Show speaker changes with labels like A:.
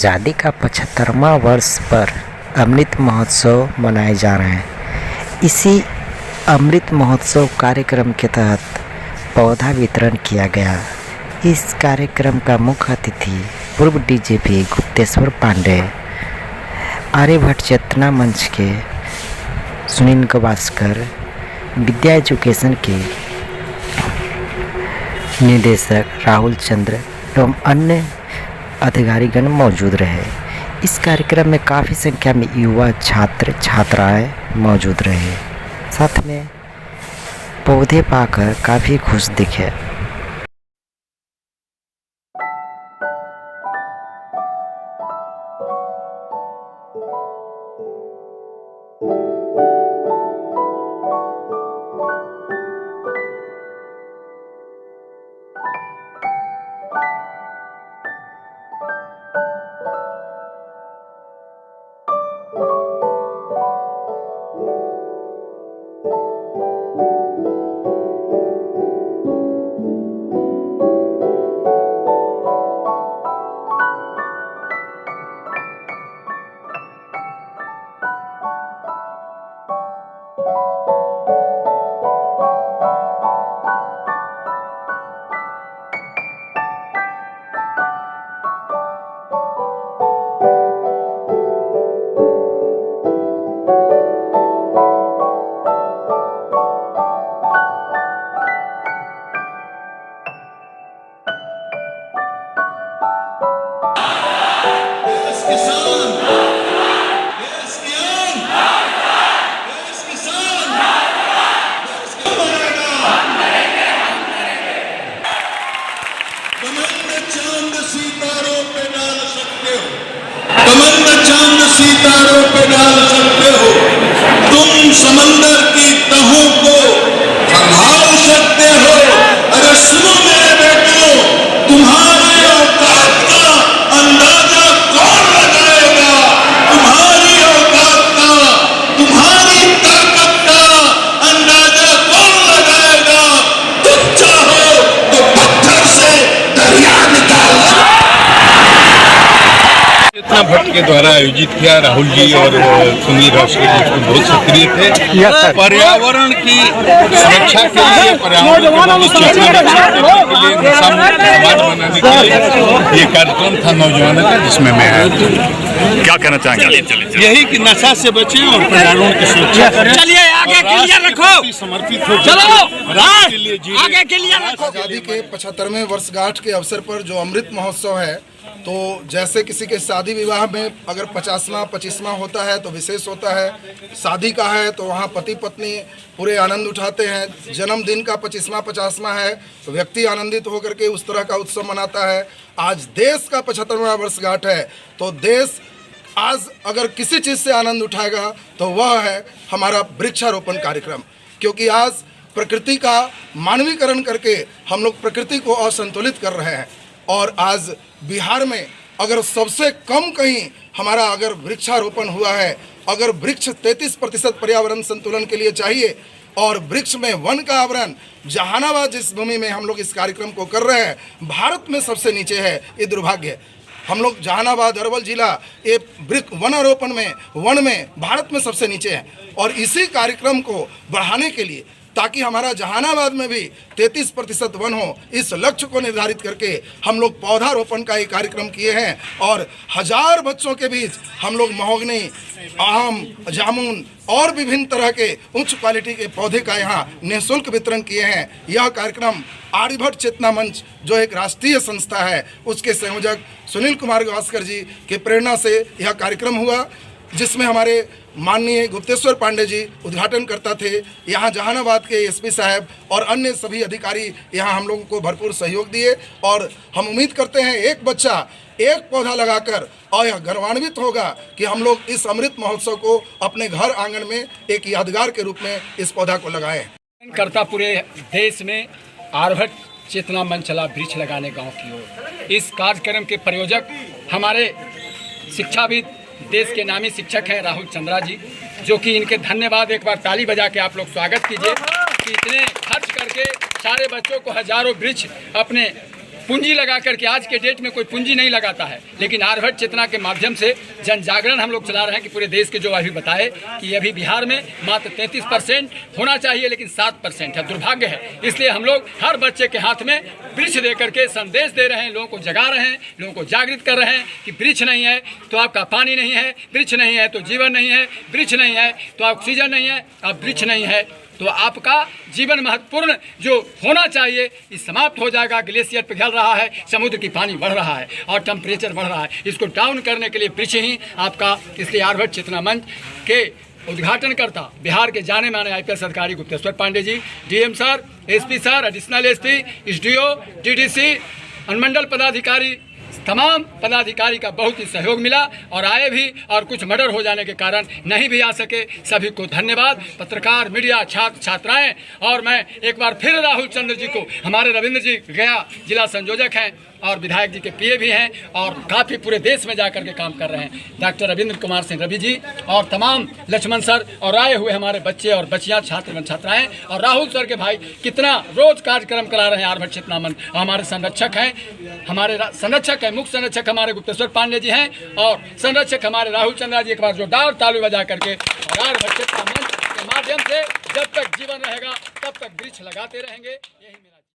A: आज़ादी का 75वां वर्ष पर अमृत महोत्सव मनाए जा रहे हैं। इसी अमृत महोत्सव कार्यक्रम के तहत पौधा वितरण किया गया। इस कार्यक्रम का मुख्य अतिथि पूर्व डीजीपी गुप्तेश्वर पांडे, आर्यभट्ट चेतना मंच के सुनील गावस्कर, विद्या एजुकेशन के निदेशक राहुल चंद्र एवं अन्य अधिकारीगण मौजूद रहे। इस कार्यक्रम में काफ़ी संख्या में युवा छात्र छात्राएं मौजूद रहे। साथ में पौधे पाकर काफ़ी खुश दिखे।
B: सितारों पे डाल सकते हो, तुम समंदर की तहों को संभाल सकते हो। अरे सुनो मेरे बेटों, तुम्हारी औकात का अंदाजा कौन लगाएगा? तुम्हारी औकात का, तुम्हारी ताकत का अंदाजा कौन लगाएगा? तुम चाहो तो पत्थर से दरिया निकाल।
C: चेतना भट्ट के द्वारा आयोजित किया। राहुल जी और सुनील गावस्कर जी इसमें बहुत सक्रिय थे। पर्यावरण की सुरक्षा के लिए, पर्यावरण के लिए, समाज बनाने के लिए ये कार्यक्रम था नौजवानों का, जिसमें मैं आया।
D: क्या कहना चाहेंगे?
C: यही कि नशा से बचें और पर्यावरण की सुरक्षा करें।
E: चलिए आगे क्लियर रखो,
C: समर्पित हो,
E: चलो
C: राष्ट्र के लिए जी।
E: आगे क्लियर रखो।
B: आज़ादी के 75वें वर्षगांठ के अवसर पर जो अमृत महोत्सव है, तो जैसे किसी के शादी विवाह में अगर 50वां 25वां होता है तो विशेष होता है, शादी का है तो वहाँ पति पत्नी पूरे आनंद उठाते हैं। जन्मदिन का 25वां 50वां है तो व्यक्ति आनंदित होकर के उस तरह का उत्सव मनाता है। आज देश का 75वां वर्षगांठ है तो देश आज अगर किसी चीज़ से आनंद उठाएगा तो वह है हमारा वृक्षारोपण कार्यक्रम, क्योंकि आज प्रकृति का मानवीकरण करके हम लोग प्रकृति को असंतुलित कर रहे हैं। और आज बिहार में अगर सबसे कम कहीं हमारा अगर वृक्षारोपण हुआ है, अगर वृक्ष 33% पर्यावरण संतुलन के लिए चाहिए और वृक्ष में वन का आवरण, जहानाबाद जिस भूमि में हम लोग इस कार्यक्रम को कर रहे हैं भारत में सबसे नीचे है। ये दुर्भाग्य है। हम लोग जहानाबाद अरवल जिला ये वनारोपण में वन में भारत में सबसे नीचे है। और इसी कार्यक्रम को बढ़ाने के लिए, ताकि हमारा जहानाबाद में भी 33% वन हो, इस लक्ष्य को निर्धारित करके हम लोग पौधारोपण का एक कार्यक्रम किए हैं। और 1000 बच्चों के बीच हम लोग महोगनी, आम, जामुन और विभिन्न तरह के उच्च क्वालिटी के पौधे का यहाँ निःशुल्क वितरण किए हैं। यह कार्यक्रम आर्यभट्ट चेतना मंच जो एक राष्ट्रीय संस्था है, उसके संयोजक सुनील कुमार गावस्कर जी के प्रेरणा से यह कार्यक्रम हुआ, जिसमें हमारे माननीय गुप्तेश्वर पांडे जी उद्घाटनकर्ता थे। यहाँ जहानाबाद के एसपी साहब और अन्य सभी अधिकारी यहाँ हम लोगों को भरपूर सहयोग दिए। और हम उम्मीद करते हैं एक बच्चा एक पौधा लगाकर और यह गौरवान्वित होगा कि हम लोग इस अमृत महोत्सव को अपने घर आंगन में एक यादगार के रूप में इस पौधा को लगाएं।
E: करता पूरे देश में आर्यभट्ट चेतना मंच चला वृक्ष लगाने गाँव की ओर। इस कार्यक्रम के प्रायोजक हमारे शिक्षाविद, देश के नामी शिक्षक हैं राहुल चंद्रा जी, जो कि इनके धन्यवाद एक बार ताली बजा के आप लोग स्वागत कीजिए कि इतने खर्च करके सारे बच्चों को हजारों वृक्ष अपने पूंजी लगा करके, आज के डेट में कोई पूंजी नहीं लगाता है, लेकिन आर्यभट्ट चेतना के माध्यम से जन जागरण हम लोग चला रहे हैं कि पूरे देश के जो अभी बताए कि अभी बिहार में मात्र 33% होना चाहिए, लेकिन 7% है। दुर्भाग्य है। इसलिए हम लोग हर बच्चे के हाथ में वृक्ष दे करके संदेश दे रहे हैं, लोगों को जगा रहे हैं, लोगों को जागृत कर रहे हैं कि वृक्ष नहीं है तो आपका पानी नहीं है, वृक्ष नहीं है तो जीवन नहीं है, वृक्ष नहीं है तो ऑक्सीजन नहीं है, अब वृक्ष नहीं है तो आपका जीवन महत्वपूर्ण जो होना चाहिए ये समाप्त हो जाएगा। ग्लेशियर पिघल रहा है, समुद्र की पानी बढ़ रहा है और टेम्परेचर बढ़ रहा है। इसको डाउन करने के लिए वृक्ष ही आपका, इसलिए आर्यभट्ट चेतना मंच के उद्घाटन करता बिहार के जाने माने IPS अधिकारी Gupteshwar Pandey ji, DM sir, SP sir, additional SP, SDO, DDC, अनुमंडल पदाधिकारी, तमाम पदाधिकारी का बहुत ही सहयोग मिला और आए भी, और कुछ मर्डर हो जाने के कारण नहीं भी आ सके। सभी को धन्यवाद। पत्रकार, मीडिया, छात्र छात्राएं, और मैं एक बार फिर राहुल चंद्र जी को, हमारे रविंद्र जी गया जिला संयोजक हैं और विधायक जी के PA भी हैं और काफ़ी पूरे देश में जाकर के काम कर रहे हैं, डॉक्टर रविंद्र कुमार सिंह रवि जी और तमाम लक्ष्मण सर और आए हुए हमारे बच्चे और बच्चियां, छात्र एवं छात्राएं और राहुल सर के भाई कितना रोज कार्यक्रम करा रहे हैं आर्यभट्ट चेतना मंच। हमारे संरक्षक हैं, हमारे संरक्षक हैं, मुख्य संरक्षक हमारे गुप्तेश्वर पांडे जी हैं और संरक्षक हमारे राहुल चंद्र जी। एक बार जोरदार ताली बजा करके, और आर्यभट्ट चेतना मंच के माध्यम से जब तक जीवन रहेगा तब तक वृक्ष लगाते रहेंगे। यही